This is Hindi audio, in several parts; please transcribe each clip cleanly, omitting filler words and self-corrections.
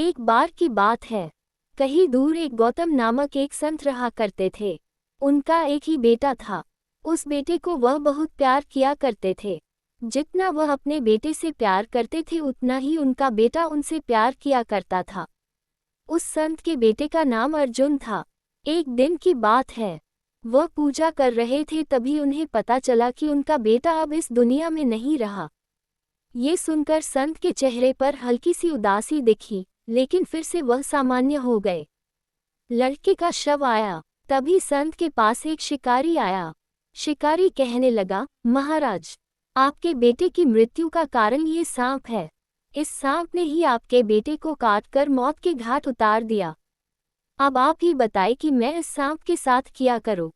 एक बार की बात है, कहीं दूर एक गौतम नामक एक संत रहा करते थे। उनका एक ही बेटा था। उस बेटे को वह बहुत प्यार किया करते थे। जितना वह अपने बेटे से प्यार करते थे उतना ही उनका बेटा उनसे प्यार किया करता था। उस संत के बेटे का नाम अर्जुन था। एक दिन की बात है, वह पूजा कर रहे थे, तभी उन्हें पता चला कि उनका बेटा अब इस दुनिया में नहीं रहा। ये सुनकर संत के चेहरे पर हल्की सी उदासी दिखी, लेकिन फिर से वह सामान्य हो गए। लड़के का शव आया, तभी संत के पास एक शिकारी आया। शिकारी कहने लगा, महाराज, आपके बेटे की मृत्यु का कारण ये सांप है। इस सांप ने ही आपके बेटे को काटकर मौत के घाट उतार दिया। अब आप ही बताएं कि मैं इस सांप के साथ क्या करूं?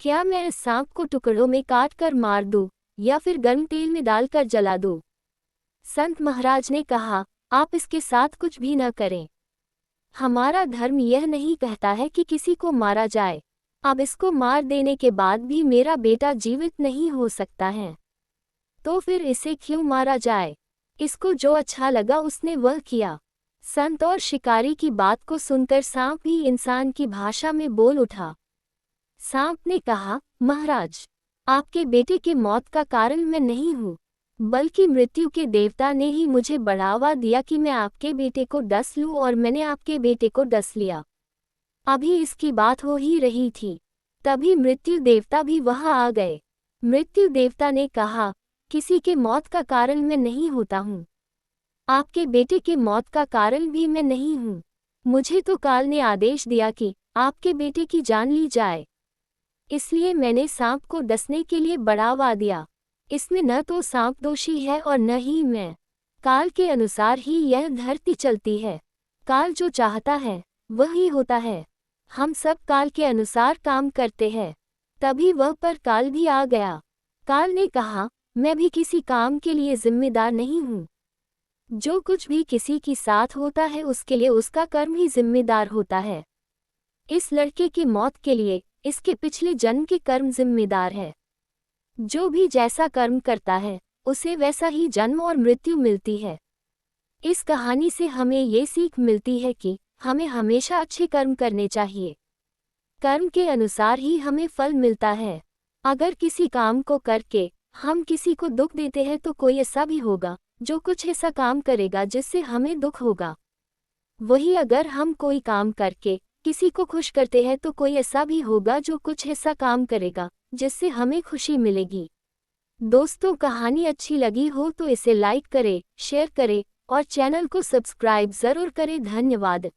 क्या मैं इस सांप को टुकड़ों में काट कर मार दूं, या फिर गर्म तेल में डालकर जला दूं? संत महाराज ने कहा, आप इसके साथ कुछ भी न करें। हमारा धर्म यह नहीं कहता है कि किसी को मारा जाए। अब इसको मार देने के बाद भी मेरा बेटा जीवित नहीं हो सकता है, तो फिर इसे क्यों मारा जाए? इसको जो अच्छा लगा उसने वह किया। संत और शिकारी की बात को सुनकर सांप भी इंसान की भाषा में बोल उठा। सांप ने कहा, महाराज, आपके बेटे की मौत का कारण मैं नहीं हूँ, बल्कि मृत्यु के देवता ने ही मुझे बढ़ावा दिया कि मैं आपके बेटे को डस लूं, और मैंने आपके बेटे को डस लिया। अभी इसकी बात हो ही रही थी, तभी मृत्यु देवता भी वहां आ गए। मृत्यु देवता ने कहा, किसी के मौत का कारण मैं नहीं होता हूँ। आपके बेटे के मौत का कारण भी मैं नहीं हूँ। मुझे तो काल ने आदेश दिया कि आपके बेटे की जान ली जाए, इसलिए मैंने सांप को डसने के लिए बढ़ावा दिया। इसमें न तो सांप दोषी है और न ही मैं। काल के अनुसार ही यह धरती चलती है। काल जो चाहता है वही होता है। हम सब काल के अनुसार काम करते हैं। तभी वह पर काल भी आ गया। काल ने कहा, मैं भी किसी काम के लिए जिम्मेदार नहीं हूँ। जो कुछ भी किसी के साथ होता है उसके लिए उसका कर्म ही जिम्मेदार होता है। इस लड़के की मौत के लिए इसके पिछले जन्म के कर्म जिम्मेदार है। जो भी जैसा कर्म करता है उसे वैसा ही जन्म और मृत्यु मिलती है। इस कहानी से हमें ये सीख मिलती है कि हमें हमेशा अच्छे कर्म करने चाहिए। कर्म के अनुसार ही हमें फल मिलता है। अगर किसी काम को करके हम किसी को दुख देते हैं तो कोई ऐसा भी होगा जो कुछ ऐसा काम करेगा जिससे हमें दुख होगा। वही अगर हम कोई काम करके किसी को खुश करते हैं तो कोई ऐसा भी होगा जो कुछ ऐसा काम करेगा जिससे हमें खुशी मिलेगी। दोस्तों, कहानी अच्छी लगी हो तो इसे लाइक करें, शेयर करें और चैनल को सब्सक्राइब जरूर करें। धन्यवाद।